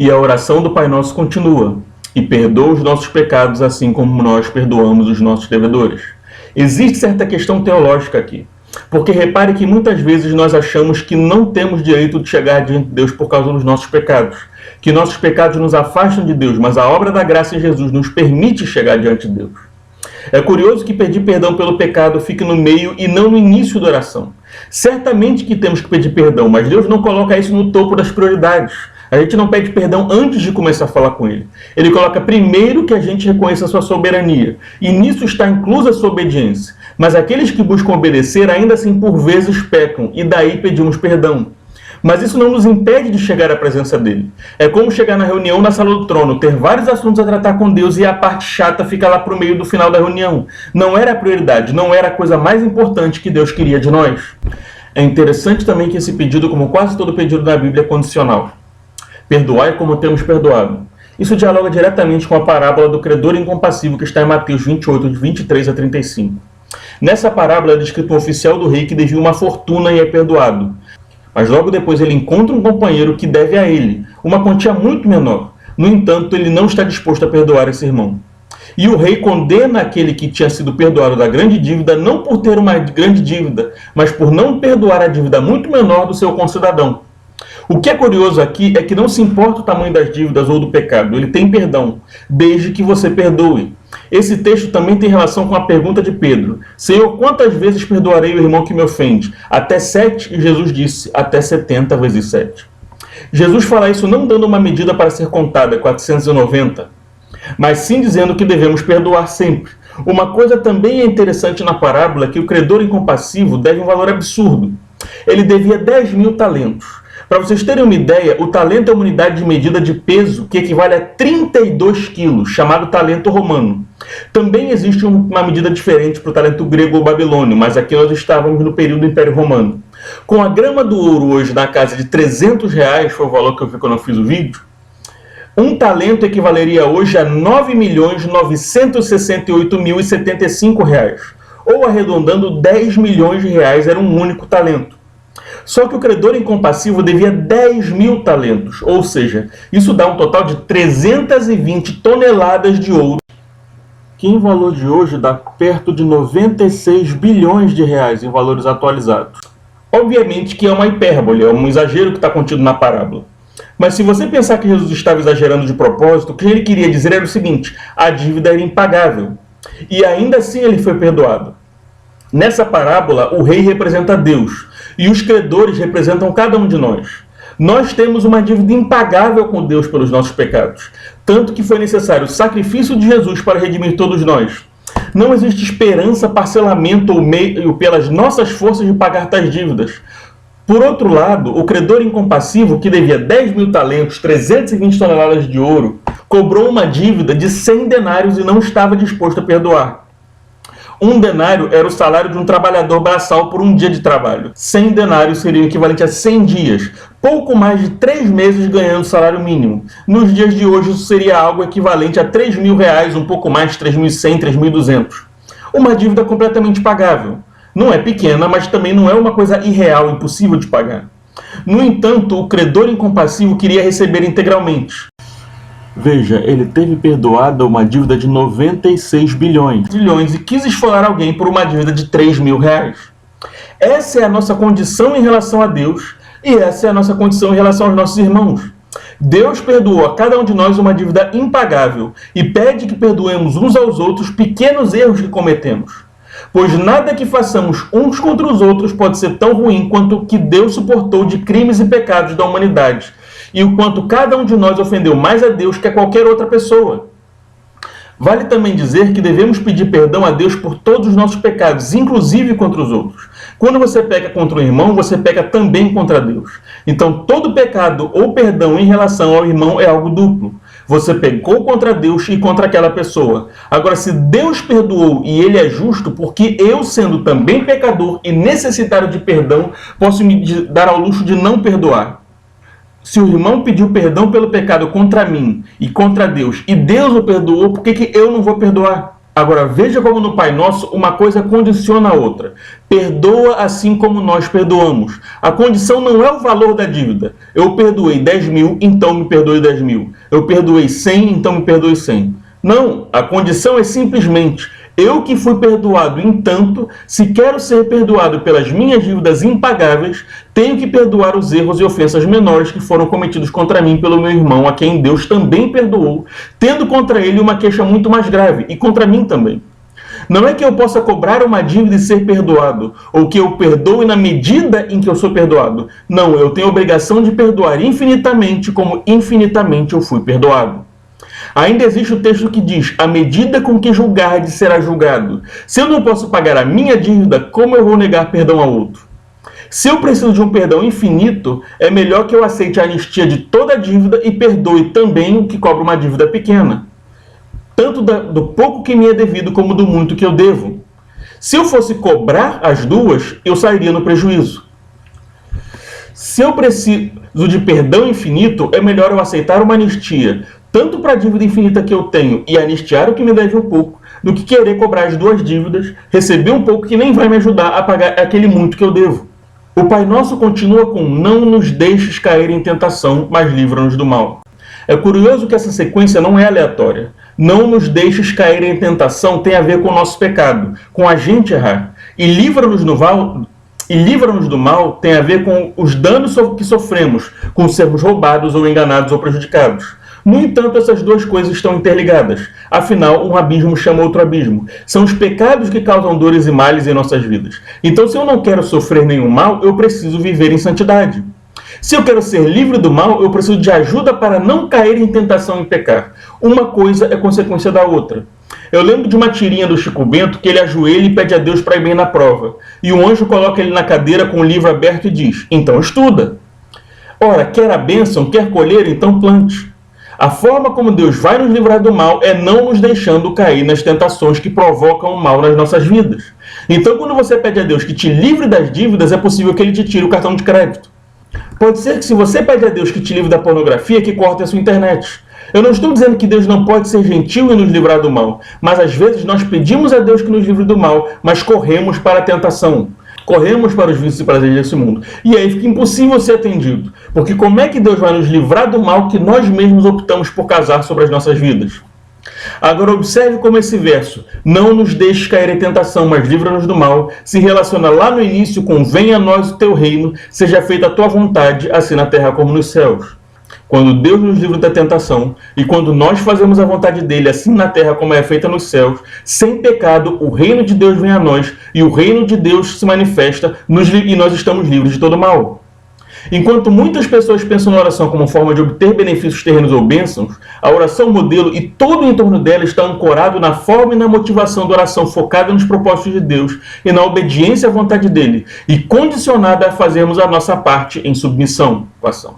E a oração do Pai Nosso continua: e perdoa os nossos pecados, assim como nós perdoamos os nossos devedores. Existe certa questão teológica aqui, porque repare que muitas vezes nós achamos que não temos direito de chegar diante de Deus por causa dos nossos pecados, que nossos pecados nos afastam de Deus, mas a obra da graça em Jesus nos permite chegar diante de Deus. É curioso que pedir perdão pelo pecado fique no meio e não no início da oração. Certamente que temos que pedir perdão, mas Deus não coloca isso no topo das prioridades. A gente não pede perdão antes de começar a falar com Ele. Ele coloca primeiro que a gente reconheça a sua soberania. E nisso está inclusa a sua obediência. Mas aqueles que buscam obedecer ainda assim por vezes pecam, e daí pedimos perdão. Mas isso não nos impede de chegar à presença dele. É como chegar na reunião na sala do trono, ter vários assuntos a tratar com Deus e a parte chata fica lá para o meio do final da reunião. Não era a prioridade, não era a coisa mais importante que Deus queria de nós. É interessante também que esse pedido, como quase todo pedido da Bíblia, é condicional. Perdoai como temos perdoado. Isso dialoga diretamente com a parábola do credor incompassivo que está em Mateus 28, de 23 a 35. Nessa parábola é descrito um oficial do rei que devia uma fortuna e é perdoado. Mas logo depois ele encontra um companheiro que deve a ele uma quantia muito menor. No entanto, ele não está disposto a perdoar esse irmão. E o rei condena aquele que tinha sido perdoado da grande dívida não por ter uma grande dívida, mas por não perdoar a dívida muito menor do seu concidadão. O que é curioso aqui é que não se importa o tamanho das dívidas ou do pecado, ele tem perdão, desde que você perdoe. Esse texto também tem relação com a pergunta de Pedro: Senhor, quantas vezes perdoarei o irmão que me ofende? Até 7? E Jesus disse: até 70 vezes 7. Jesus fala isso não dando uma medida para ser contada, 490, mas sim dizendo que devemos perdoar sempre. Uma coisa também é interessante na parábola é que o credor incompassivo deve um valor absurdo. Ele devia 10.000 talentos. Para vocês terem uma ideia, o talento é uma unidade de medida de peso que equivale a 32 quilos, chamado talento romano. Também existe uma medida diferente para o talento grego ou babilônio, mas aqui nós estávamos no período do Império Romano. Com a grama do ouro hoje na casa de R$300, foi o valor que eu vi quando eu fiz o vídeo, um talento equivaleria hoje a R$9.968.075, ou arredondando R$10 milhões era um único talento. Só que o credor incompassivo devia 10.000 talentos, ou seja, isso dá um total de 320 toneladas de ouro, que em valor de hoje dá perto de 96 bilhões de reais em valores atualizados. Obviamente que é uma hipérbole, é um exagero que está contido na parábola. Mas se você pensar que Jesus estava exagerando de propósito, o que ele queria dizer era o seguinte: a dívida era impagável. E ainda assim ele foi perdoado. Nessa parábola, o rei representa Deus, e os credores representam cada um de nós. Nós temos uma dívida impagável com Deus pelos nossos pecados, tanto que foi necessário o sacrifício de Jesus para redimir todos nós. Não existe esperança, parcelamento ou meio pelas nossas forças de pagar tais dívidas. Por outro lado, o credor incompassivo, que devia 10.000 talentos, 320 toneladas de ouro, cobrou uma dívida de 100 denários e não estava disposto a perdoar. Um denário era o salário de um trabalhador braçal por um dia de trabalho. 100 denários seriam equivalente a 100 dias, pouco mais de 3 meses ganhando salário mínimo. Nos dias de hoje isso seria algo equivalente a R$3.000, um pouco mais, 3.100, 3.200. Uma dívida completamente pagável. Não é pequena, mas também não é uma coisa irreal, impossível de pagar. No entanto, o credor incompassivo queria receber integralmente. Veja, ele teve perdoada uma dívida de 96 bilhões e quis esfolar alguém por uma dívida de R$3.000. Essa é a nossa condição em relação a Deus e essa é a nossa condição em relação aos nossos irmãos. Deus perdoou a cada um de nós uma dívida impagável e pede que perdoemos uns aos outros pequenos erros que cometemos. Pois nada que façamos uns contra os outros pode ser tão ruim quanto o que Deus suportou de crimes e pecados da humanidade, e o quanto cada um de nós ofendeu mais a Deus que a qualquer outra pessoa. Vale também dizer que devemos pedir perdão a Deus por todos os nossos pecados, inclusive contra os outros. Quando você peca contra o irmão, você peca também contra Deus. Então, todo pecado ou perdão em relação ao irmão é algo duplo. Você pecou contra Deus e contra aquela pessoa. Agora, se Deus perdoou e Ele é justo, porque eu, sendo também pecador e necessitado de perdão, posso me dar ao luxo de não perdoar? Se o irmão pediu perdão pelo pecado contra mim e contra Deus, e Deus o perdoou, por que eu não vou perdoar? Agora, veja como no Pai Nosso uma coisa condiciona a outra. Perdoa assim como nós perdoamos. A condição não é o valor da dívida. Eu perdoei 10 mil, então me perdoe 10 mil. Eu perdoei 100, então me perdoe 100. Não, a condição é simplesmente: eu que fui perdoado em tanto, se quero ser perdoado pelas minhas dívidas impagáveis, tenho que perdoar os erros e ofensas menores que foram cometidos contra mim pelo meu irmão, a quem Deus também perdoou, tendo contra ele uma queixa muito mais grave, e contra mim também. Não é que eu possa cobrar uma dívida e ser perdoado, ou que eu perdoe na medida em que eu sou perdoado. Não, eu tenho a obrigação de perdoar infinitamente como infinitamente eu fui perdoado. Ainda existe o texto que diz: a medida com que julgardes será julgado. Se eu não posso pagar a minha dívida, como eu vou negar perdão a outro? Se eu preciso de um perdão infinito, é melhor que eu aceite a anistia de toda a dívida e perdoe também o que cobra uma dívida pequena. Tanto do pouco que me é devido como do muito que eu devo. Se eu fosse cobrar as duas, eu sairia no prejuízo. Se eu preciso de perdão infinito, é melhor eu aceitar uma anistia, tanto para a dívida infinita que eu tenho e anistiar o que me deve um pouco, do que querer cobrar as duas dívidas, receber um pouco que nem vai me ajudar a pagar aquele muito que eu devo. O Pai Nosso continua com: não nos deixes cair em tentação, mas livra-nos do mal. É curioso que essa sequência não é aleatória. Não nos deixes cair em tentação tem a ver com o nosso pecado, com a gente errar. E livra-nos do mal tem a ver com os danos que sofremos, com sermos roubados ou enganados ou prejudicados. No entanto, essas duas coisas estão interligadas. Afinal, um abismo chama outro abismo. São os pecados que causam dores e males em nossas vidas. Então, se eu não quero sofrer nenhum mal, eu preciso viver em santidade. Se eu quero ser livre do mal, eu preciso de ajuda para não cair em tentação e pecar. Uma coisa é consequência da outra. Eu lembro de uma tirinha do Chico Bento que ele ajoelha e pede a Deus para ir bem na prova. E o anjo coloca ele na cadeira com o livro aberto e diz: então estuda. Ora, quer a bênção, quer colher, então plante. A forma como Deus vai nos livrar do mal é não nos deixando cair nas tentações que provocam o mal nas nossas vidas. Então, quando você pede a Deus que te livre das dívidas, é possível que ele te tire o cartão de crédito. Pode ser que se você pede a Deus que te livre da pornografia, que corte a sua internet. Eu não estou dizendo que Deus não pode ser gentil e nos livrar do mal, mas às vezes nós pedimos a Deus que nos livre do mal, mas corremos para a tentação. Corremos para os vícios e prazeres desse mundo. E aí fica impossível ser atendido. Porque como é que Deus vai nos livrar do mal que nós mesmos optamos por causar sobre as nossas vidas? Agora observe como esse verso, não nos deixes cair em tentação, mas livra-nos do mal, se relaciona lá no início com: venha a nós o teu reino, seja feita a tua vontade, assim na terra como nos céus. Quando Deus nos livra da tentação, e quando nós fazemos a vontade dele, assim na terra como é feita nos céus, sem pecado, o reino de Deus vem a nós, e o reino de Deus se manifesta, e nós estamos livres de todo mal. Enquanto muitas pessoas pensam na oração como forma de obter benefícios terrenos ou bênçãos, a oração modelo e todo o entorno dela está ancorado na forma e na motivação da oração focada nos propósitos de Deus e na obediência à vontade dele, e condicionada a fazermos a nossa parte em submissão com a ação.